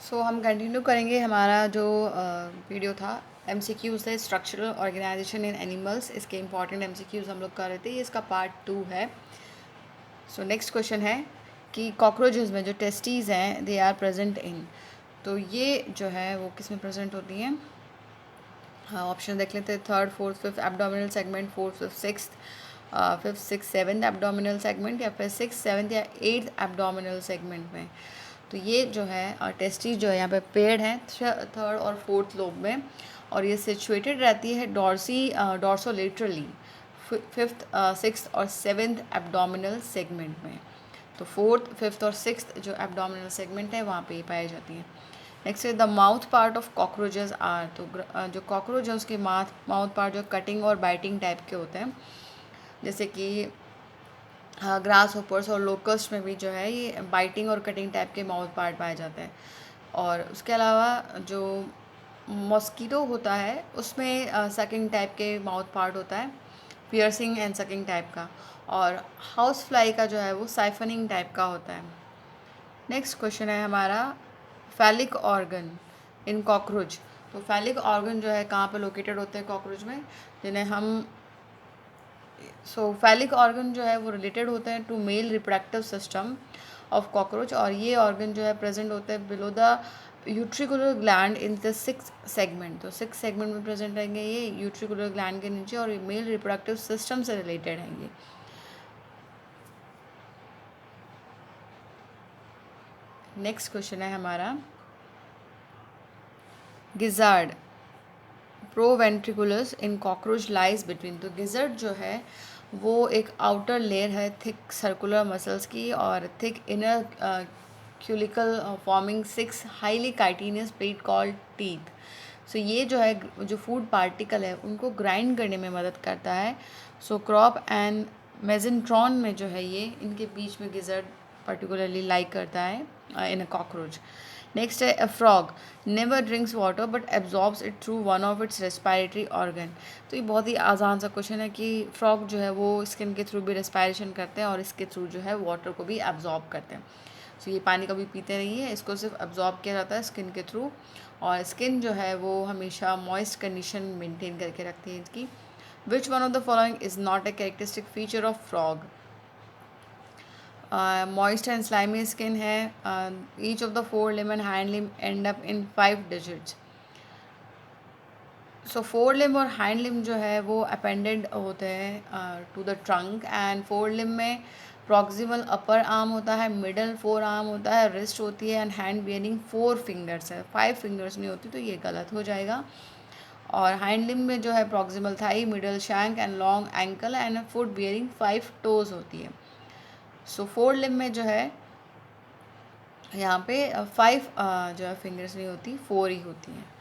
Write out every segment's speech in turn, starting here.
सो हम कंटिन्यू करेंगे हमारा जो वीडियो था एमसीक्यू से स्ट्रक्चरल ऑर्गेनाइजेशन इन एनिमल्स। इसके इंपॉर्टेंट एमसीक्यूज हम लोग कर रहे थे, ये इसका पार्ट 2 है। सो नेक्स्ट क्वेश्चन है कि कॉकरोचेस में जो टेस्टीज़ हैं दे आर प्रेजेंट इन, तो ये जो है वो किस में प्रेजेंट होती हैं। हाँ, ऑप्शन देख लेते हैं। Third, fourth, fifth abdominal segment, fourth, fifth, sixth, fifth, six, seventh abdominal segment, या फिर सिक्स, सेवन्थ या एट्थ एब्डोमिनल सेगमेंट में। तो ये जो है टेस्टिस जो है यहाँ पे पेड हैं थर्ड और फोर्थ लोब में, और ये सिचुएटेड रहती है डॉर्सोलेटरली फिफ्थ, सिक्स्थ और सेवन्थ एब्डोमिनल सेगमेंट में। तो फोर्थ, फिफ्थ और सिक्स्थ जो एब्डोमिनल सेगमेंट है वहाँ पे पाई जाती हैं। Next the mouth part of cockroaches are, तो जो कॉकरोच है उसके माउथ पार्ट जो कटिंग और बाइटिंग टाइप के होते हैं, जैसे कि ग्रास होपर्स और लोकस्ट में भी जो है ये बाइटिंग और कटिंग टाइप के माउथ पार्ट पाए जाते हैं। और उसके अलावा जो मॉस्कीटो होता है उसमें सकिंग टाइप के माउथ पार्ट होता है, पियर्सिंग एंड सकिंग टाइप का। और हाउस फ्लाई का जो है वो साइफनिंग टाइप का होता है। नेक्स्ट क्वेश्चन है हमारा फैलिक ऑर्गन इन कॉकरोच। तो फैलिक ऑर्गन जो है कहाँ पे लोकेटेड होते हैं कॉकरोच में, जिन्हें हम फैलिक ऑर्गन जो है वो रिलेटेड होते हैं to male reproductive system of cockroach, और ये ऑर्गन जो है प्रेजेंट होते हैं below the utricular gland in the six segment. तो सिक्स सेगमेंट में प्रेजेंट रहेंगे ये यूट्रिकुलर ग्लैंड के नीचे, और ये मेल रिप्रोडक्टिव सिस्टम से रिलेटेड हैं ये। नेक्स्ट क्वेश्चन है हमारा gizzard proventriculus in cockroach lies between. तो गिजर्ड जो है वो एक आउटर लेयर है थिक सर्कुलर मसल्स की, और thick inner cuticle forming six highly chitinous plate called teeth. So ये जो है जो फूड पार्टिकल है उनको ग्राइंड करने में मदद करता है। सो क्रॉप एंड मेजेंट्रॉन में जो है ये इनके बीच में गिजर्ड पर्टिकुलरली लाइक करता है इन अ कॉकरोच। नेक्स्ट है a frog never drinks water but absorbs it through one of its respiratory organ. तो ये बहुत ही आसान सा क्वेश्चन है कि फ्रॉग जो है वो स्किन के थ्रू भी रेस्पायरेशन करते हैं और इसके थ्रू जो है वाटर को भी एब्जॉर्ब करते हैं। सो ये पानी कभी पीते नहीं है, इसको सिर्फ एब्जॉर्ब किया जाता है स्किन के थ्रू, और स्किन जो है वो हमेशा मॉइस्ट कंडीशन मेंटेन करके रखती है इसकी। Which one of the following is not a characteristic feature of frog. Moist and slimy skin है, each of the fore limb and hind limb end up in 5 digits. So fore limb और hind limb जो है वो appended होते हैं to the trunk, and fore limb में proximal upper arm होता है, मिडल फोर आर्म होता है, रिस्ट होती है, एंड हैंड बियरिंग 4 फिंगर्स है, 5 फिंगर्स नहीं होती, तो ये गलत हो जाएगा। और हाइंड लिम्ब में जो है proximal thigh, middle shank and long ankle and foot bearing 5 toes होती है। सो फोर लिम्ब में जो है यहाँ पे 5 जो है फिंगर्स नहीं होती, 4 ही होती हैं।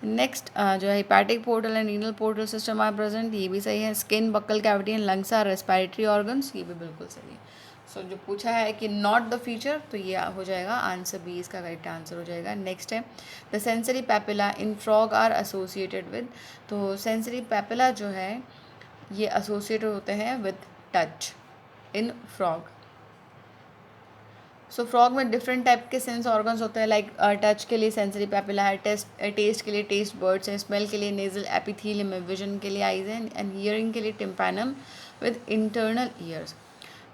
नेक्स्ट जो है hepatic portal and renal portal system are present, ये भी सही है। Skin, buccal cavity and lungs are respiratory organs, ये भी बिल्कुल सही है। सो जो पूछा है कि नॉट द फीचर, तो ये हो जाएगा आंसर बी, इसका करेक्ट आंसर हो जाएगा। नेक्स्ट है the sensory papilla in frog are associated with. तो सेंसरी पैपिला जो है ये एसोसिएटेड होते हैं with touch in frog. So frog में डिफरेंट टाइप के सेंस ऑर्गन्स होते हैं, लाइक टच के लिए सेंसरी पैपिला है, टेस्ट के लिए टेस्ट बर्ड्स हैं, स्मेल के लिए नेजल एपिथेलियम है, विजन के लिए आइज हैं, एंड हियरिंग के लिए tympanum with internal ears.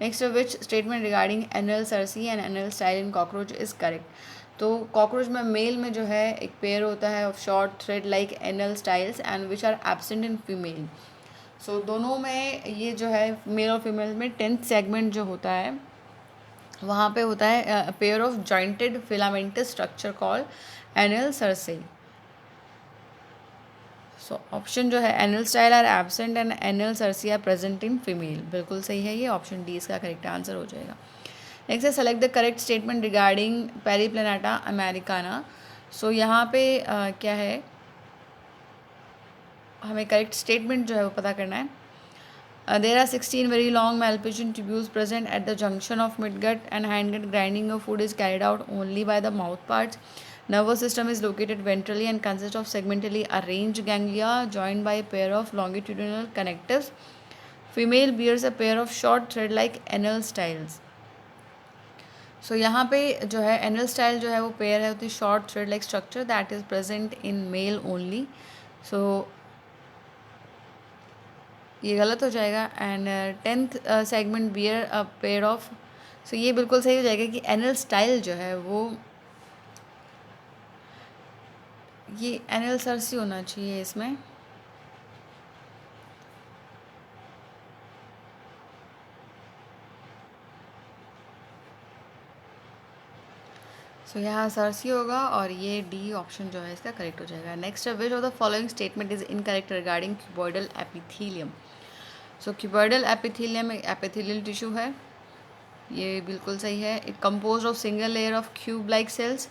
Next which statement regarding anal cerci and anal style in cockroach is correct. तो कॉकरोच में मेल में जो है एक पेयर होता है of short thread like anal styles and which are absent in female. So दोनों में ये जो है मेल और फीमेल में 10th सेगमेंट जो होता है वहाँ पे होता है pair of jointed filamentous structure called anal cerci. So option जो है anal style are absent and anal cerci are present in female, बिल्कुल सही है ये, ऑप्शन डी इसका करेक्ट आंसर हो जाएगा। नेक्स्ट है select the correct statement regarding Periplaneta americana. So यहाँ पे क्या है, हमें करेक्ट स्टेटमेंट जो है वो पता करना है। There are 16 very long malposition tubules present at the junction of midgut and hindgut. Grinding of food is carried out only by the mouth parts. Nervous system is located ventrally and consists of segmentally arranged ganglia joined by a pair of longitudinal connectives. Female bears a pair of short thread-like anal styles. सो यहाँ पे जो है anal style जो है वो pair है होती short thread like structure that is present in male only. So ये गलत हो जाएगा। And 10th segment bear a pair of, so ये बिल्कुल सही हो जाएगा कि एनल स्टाइल जो है वो ये एनल सरसी होना चाहिए इसमें। सो यहाँ सरसी होगा और ये डी ऑप्शन जो है इसका करेक्ट हो जाएगा। नेक्स्ट है which of the following statement is incorrect regarding cuboidal epithelium. So cuboidal epithelium एक एपिथेलियल टिश्यू है, ये बिल्कुल सही है। It compose of single layer of cube like cells,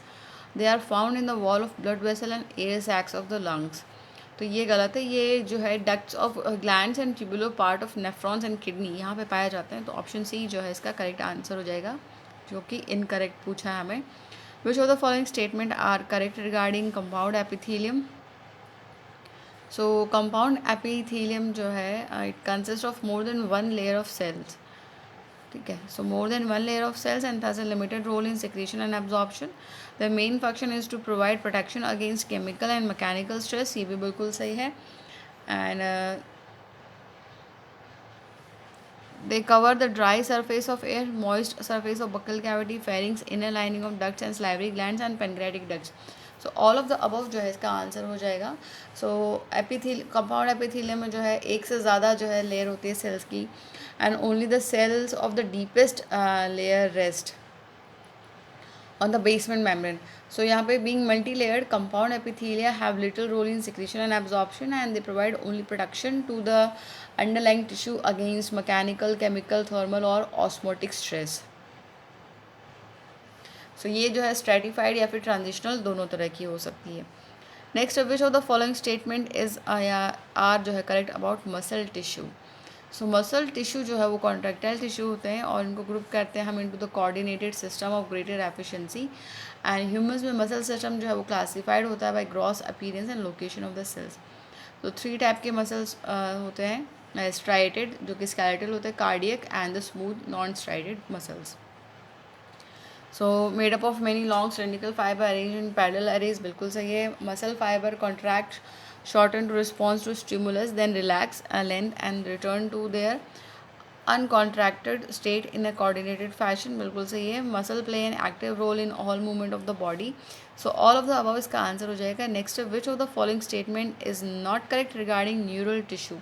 they are found in the wall of blood vessel and air sacs of the lungs. तो ये गलत है, ये जो है ducts of glands and tubular part of nephrons and kidney यहाँ पे पाए जाते हैं। तो ऑप्शन सी जो है इसका करेक्ट आंसर हो जाएगा, जो कि इनकरेक्ट पूछा है हमें। Which of the following statement are correct regarding compound epithelium. So compound epithelium जो है it consist of more than one layer of cells, ठीक है। So more than one layer of cells and has a limited role in secretion and absorption. The main function is to provide protection against chemical and mechanical stress, ये भी बिल्कुल सही है। And they cover the dry surface of air, moist surface of buccal cavity, pharynx, inner lining of ducts and salivary glands and pancreatic ducts. So all of the above जो है इसका answer हो जाएगा। So कंपाउंड एपिथेलियम में जो है एक से ज़्यादा जो है लेयर होती है सेल्स की, and only the cells of the deepest layer rest on the basement membrane. So यहाँ पे being multi-layered, compound epithelia have little role in secretion and absorption, and they provide only protection to the underlying tissue against mechanical, chemical, thermal और osmotic stress. So ये जो है stratified या फिर transitional दोनों तरह की हो सकती है। Next, which of the following statement is are जो है correct about muscle tissue. So muscle tissue जो है वो कॉन्ट्रैक्टाइल टिश्यू होते हैं और इनको ग्रुप करते हैं हम into the coordinated system of greater efficiency. And humans में मसल सिस्टम जो है वो क्लासिफाइड होता है by gross appearance and location of the cells. तो 3 टाइप के मसल्स होते हैं, स्ट्राइटेड जो कि स्केलेटल होते हैं, cardiac and the smooth non striated muscles. So made up of many long cylindrical fibre arrange in parallel arrays, बिल्कुल सही है। Muscle fibre contract shorten to response to stimulus, then relax length and return to their uncontracted state in a coordinated fashion, बिल्कुल सही है। muscle play an active role in all movement of the body, so all of the above इसका answer हो जाएगा। next, which of the following statement is not correct regarding neural tissue.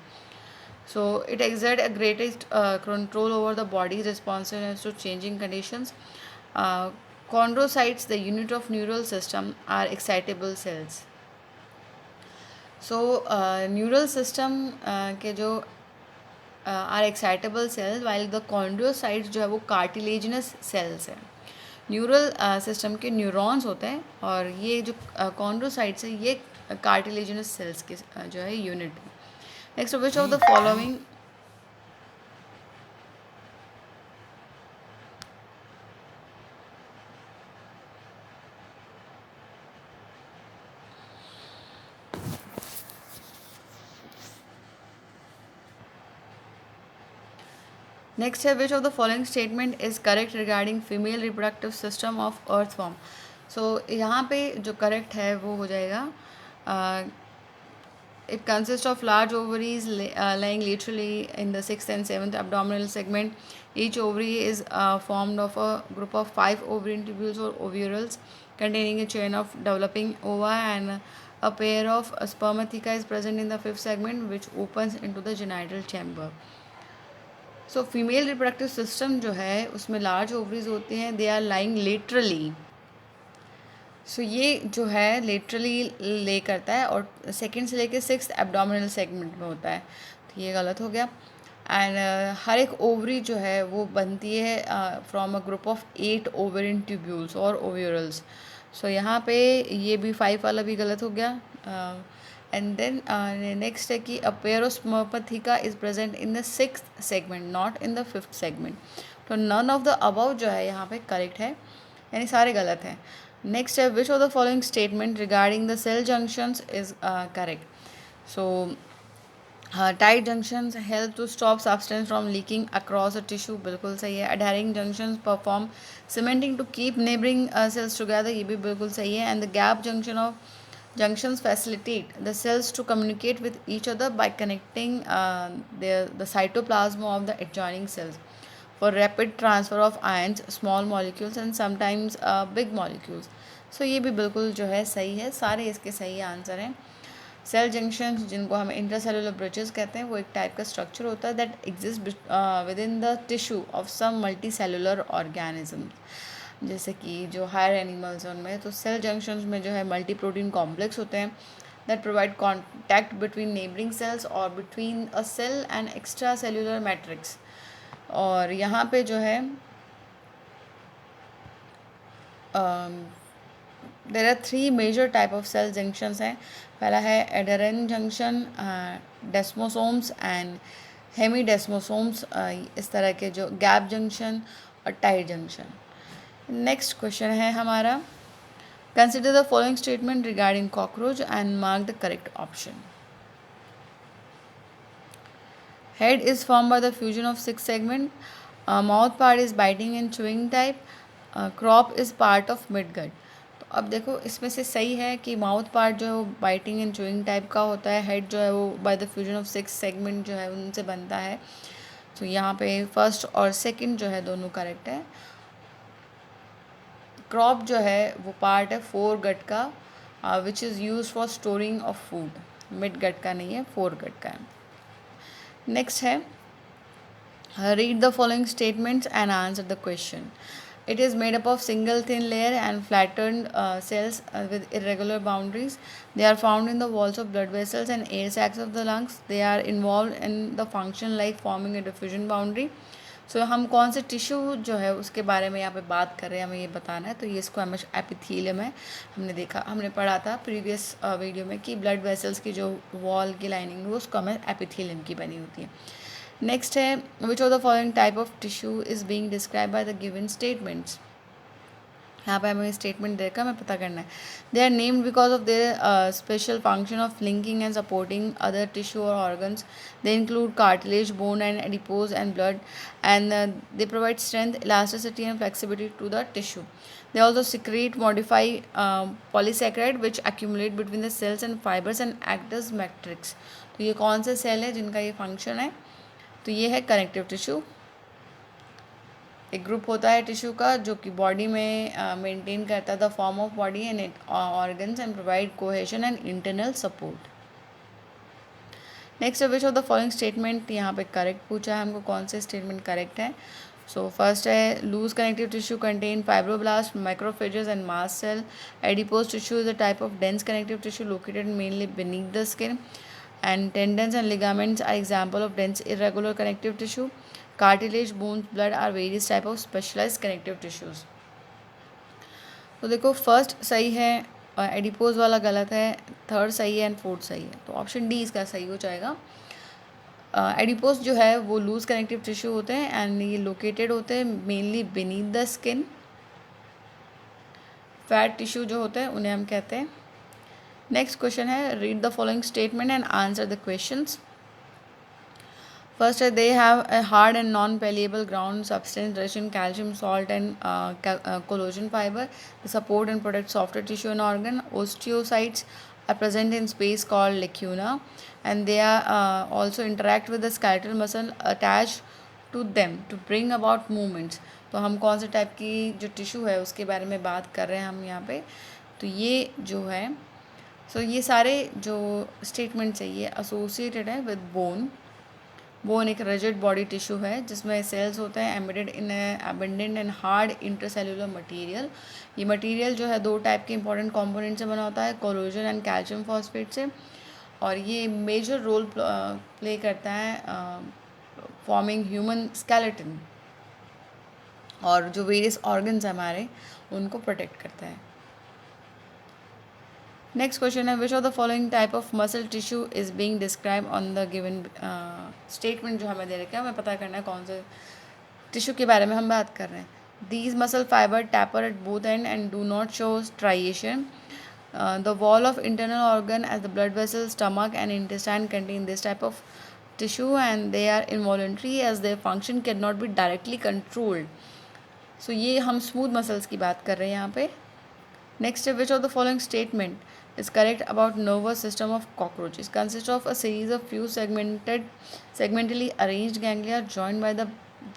So it exerts a greatest control over the body's responsiveness to changing conditions. Chondrocytes, the unit of neural system, are excitable cells. So neural system के जो are excitable cells, while the chondrocytes जो है वो cartilaginous cells है। Neural system के neurons होते हैं और ये जो कॉन्ड्रोसाइट्स है ये कार्टिलेजिनस सेल्स के जो है यूनिट है। Next, which of the following next है which of the following statement is correct regarding female reproductive system of earthworm. So यहाँ पे जो करेक्ट है वो हो जाएगा it consist of large ovaries laying laterally in the 6th and 7th abdominal segment. Each ovary is formed of a group of 5 ovarian tubules or ovules containing a chain of developing ova, and a pair of spermatheca is present in the 5th segment which opens into the genital chamber. So female reproductive system जो है उसमें large ovaries होते हैं, they are lying laterally. सो ये जो है laterally ले करता है और सेकेंड से लेकर 6th एब्डोमिनल सेगमेंट में होता है, तो ये गलत हो गया। एंड हर एक ओवरी जो है वो बनती है from a group of 8 ovarian tubules और ओव्यूरल्स। सो यहाँ पे ये भी 5 वाला भी गलत हो गया। एंड देन नेक्स्ट है कि अ pair of spermatheca is present in the 6th segment not in the 5th segment. तो नन ऑफ द अबव जो है यहाँ पे करेक्ट है, यानी सारे गलत हैं। नेक्स्ट है which of the following statement regarding the cell junctions is correct. So tight junctions help to stop substance from leaking across a tissue, बिल्कुल सही है. Adhering junctions perform cementing to keep neighbouring cells together, ये भी बिल्कुल सही है. And the gap junction of junctions facilitate the cells to communicate with each other by connecting the cytoplasm of the adjoining cells for rapid transfer of ions, small molecules and sometimes big molecules. So ये भी बिल्कुल जो है सही है, सारे इसके सही आंसर हैं. सेल जंक्शन जिनको हम इंट्रासेलुलर ब्रिजेस कहते हैं, वो एक टाइप का स्ट्रक्चर होता है that exist within the tissue of some multicellular organism. जैसे कि जो हायर एनिमल्स हैं उनमें तो सेल जंक्शंस में जो है मल्टी प्रोटीन कॉम्प्लेक्स होते हैं that provide contact between neighbouring cells और between a cell and extra cellular matrix. और यहाँ पे जो है there are 3 major type of cell junctions हैं. पहला है adherent junction, desmosomes and hemidesmosomes, इस तरह के जो गैप जंक्शन और टाइट जंक्शन. नेक्स्ट क्वेश्चन है हमारा, consider the following statement regarding cockroach and mark the correct option. Head is form by the fusion of 6 segment, mouth part is biting and chewing type, crop is part of midgut. तो अब देखो इसमें से सही है कि mouth part जो है वो बाइटिंग एंड चुइंग टाइप का होता है, हेड जो है वो bye the fusion of 6 segment जो है उनसे बनता है. तो यहाँ पे फर्स्ट और सेकंड जो है दोनों करेक्ट है. क्रॉप जो है वो पार्ट है फोर गट का which is use for storing of food. Mid gut का नहीं है, फोर गट का है. नेक्स्ट है, read the following statements and answer the question. It is made up of single thin layer and flattened cells with irregular boundaries. They are found in the walls of blood vessels and air sacs of the lungs. They are involved in the function like forming a diffusion boundary. So हम कौन से tissue जो है उसके बारे में यहाँ पे बात कर रहे हैं, हमें ये बताना है. तो ये स्क्वैमस एपिथेलियम है. हमने पढ़ा था प्रीवियस वीडियो में कि ब्लड वेसल्स की जो वॉल की लाइनिंग वो स्क्वैमस एपिथेलियम की बनी होती है. नेक्स्ट है, which of the following type of tissue is being describe by the given statements. यहाँ पे हमें स्टेटमेंट देकर हमें पता करना है. They are named because of their special function of linking and supporting other tissue और organs. They include cartilage, bone and adipose and blood and they provide strength, elasticity and flexibility to the tissue. They also secrete modify polysaccharide which accumulate between the cells and fibers and act as matrix. तो ये कौन से cell है जिनका ये function है? तो ये है कनेक्टिव टिश्यू. एक ग्रुप होता है टिश्यू का जो कि बॉडी में मेंटेन करता है the form of body and organs and provide cohesion and internal support. Next, which of the following statement यहाँ पे करेक्ट पूछा है हमको, कौन से स्टेटमेंट करेक्ट है. सो फर्स्ट है, loose connective tissue contain fibroblast, macrophages and mast cell. Adipose tissue is a type of dense connective tissue located mainly beneath the skin. And tendons and ligaments are example of dense irregular connective tissue. Cartilage, bones, blood are various type of specialized connective tissues. तो देखो first सही है, adipose वाला गलत है, third सही है and fourth सही है. तो ऑप्शन डी इसका सही हो जाएगा. एडिपोज जो है वो लूज कनेक्टिव टिश्यू होते हैं एंड ये लोकेटेड होते हैं mainly beneath the skin. Fat tissue जो होते हैं उन्हें हम कहते हैं. नेक्स्ट क्वेश्चन है, read the following statement and answer the questions. First है, they have a hard and non-permeable ground substance rich in calcium, salt and collagen fiber. They support and protect softer tissue and organ. Osteocytes are present in space called lacuna and they are also interact with the skeletal muscle attached to them to bring about movements. तो हम कौन से type की जो tissue है उसके बारे में बात कर रहे हैं हम यहाँ पे. तो ये जो है ये सारे जो स्टेटमेंट्स है ये एसोसिएटेड है विद बोन. बोन एक रिजिड बॉडी टिश्यू है जिसमें सेल्स होते हैं embedded in abundant and hard intercellular material. ये मटेरियल जो है दो टाइप के इंपॉर्टेंट कंपोनेंट से बना होता है, कोलेजन एंड कैल्शियम फॉस्फेट से. और ये मेजर रोल प्ले करता है फॉर्मिंग ह्यूमन स्केलेटन और जो वेरियस ऑर्गन्स हैं हमारे उनको प्रोटेक्ट करता है. नेक्स्ट क्वेश्चन है, which of the following type of muscle tissue is being describe on the given statement. जो हमें दे रखा है हमें पता करना है कौन से टिश्यू के बारे में हम बात कर रहे हैं. These muscle fibre tapper at both and do not show striation. The wall of internal organ as the blood vessels, stomach and intestine contain this type of tissue and they are involuntary as their function cannot be directly controlled. So ये हम smooth muscles की बात कर रहे हैं यहाँ पे. Next, which of the following statement is correct about nervous system of cockroaches? Consists of a series of few segmentally arranged ganglia joined by the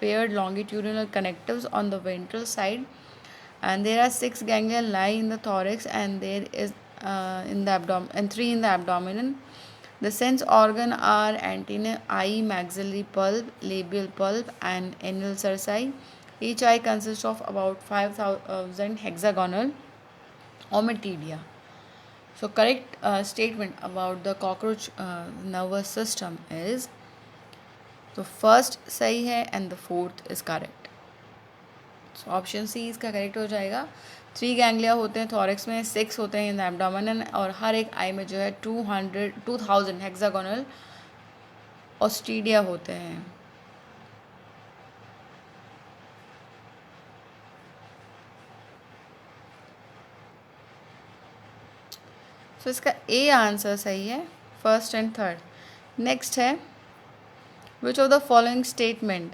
paired longitudinal connectives on the ventral side, and there are 6 ganglia lie in the thorax and there is in the abdomen and 3 in the abdomen. The sense organ are antennae, eye, maxillary pulp, labial pulp, and anal cerci. Each eye consists of about 5,000 hexagonal ommatidia. So correct statement about the cockroach nervous system is, तो first सही है and the fourth is correct. So option C इसका correct हो जाएगा. 3 ganglia होते हैं thorax में, 6 होते हैं इन द एब्डोमेन और हर एक आई में जो है 2000 हेक्सागोनल ऑस्टीडिया होते हैं. सो इसका ए आंसर सही है, फर्स्ट एंड थर्ड. नेक्स्ट है, which of the following statement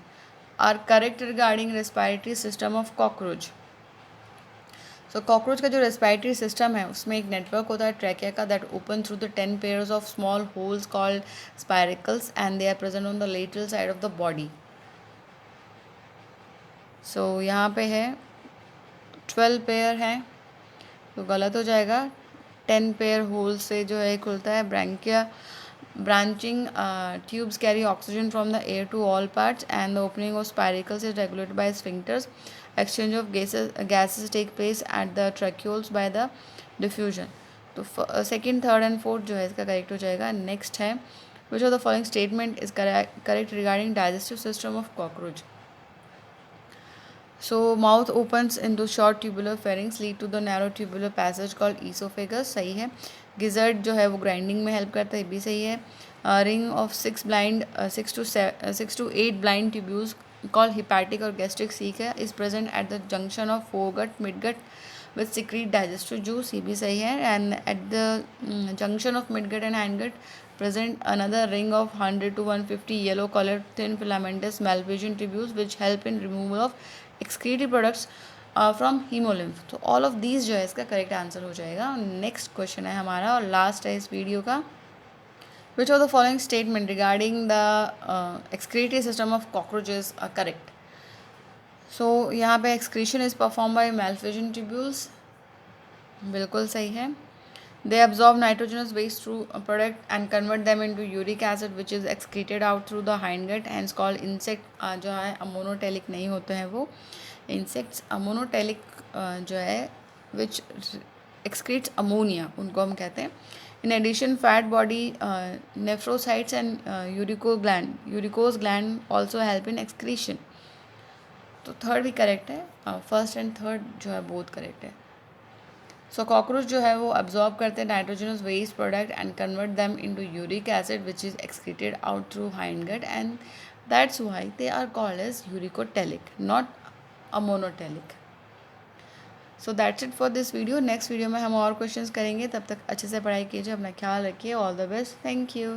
are correct regarding respiratory system of cockroach. So cockroach का जो रेस्पिरेटरी सिस्टम है उसमें एक नेटवर्क होता है ट्रैकिया का that open through the 10 pairs of small holes called spiracles and they are present on the lateral side of the body. So यहाँ पे है 12 पेयर हैं तो गलत हो जाएगा. 10 पेयर होल से जो है खुलता है branchia. Branching tubes carry oxygen from the air to all parts and the opening of spiracles is regulated by sphincters. Exchange of gases take place at the tracheoles by the diffusion. तो second, third and fourth जो है इसका correct हो जाएगा. Next है, which of the following statement is correct regarding digestive system of cockroach. So mouth opens into short tubular pharynx lead to the narrow tubular passage called esophagus. सही है. gizzard जो है वो grinding में help करता है, भी सही है. ring of 6 to 8 blind tubules called hepatic or gastric caeca is present at the junction of foregut midgut which secrete digestive juice. ये भी सही है. and at the junction of midgut and hindgut present another ring of 100 to 150 yellow colored thin filamentous Malpighian tubules which help in removal of excretory products from haemolymph. तो all of these जो है इसका correct answer हो जाएगा. Next question है हमारा और last है इस वीडियो का. Which of the following statement regarding the excretory system of cockroaches are correct. So यहाँ पे excretion is perform by Malpighian tubules, बिल्कुल सही है. They absorb nitrogenous waste through a product and convert them into uric acid which is excreted out through the hindgut, hence called insect. जो है ammonotelic नहीं होते हैं वो इंसेक्ट्स. अमोनोटेलिक जो है विच excretes अमोनिया उनको हम कहते हैं. In addition, fat body nephrocytes and uricose gland also help in excretion. तो थर्ड भी करेक्ट है. फर्स्ट एंड थर्ड जो है बोथ करेक्ट है. सो कॉकरोच जो है वो अब्जॉर्ब करते हैं nitrogenous waste product and convert them into uric acid which is excreted out through hindgut and that's why they are called as uricotelic, not ammonotelic. So that's it for this video. Next video में हम और questions करेंगे. तब तक अच्छे से पढ़ाई कीजिए, अपना ख्याल रखिए. All the best. Thank you.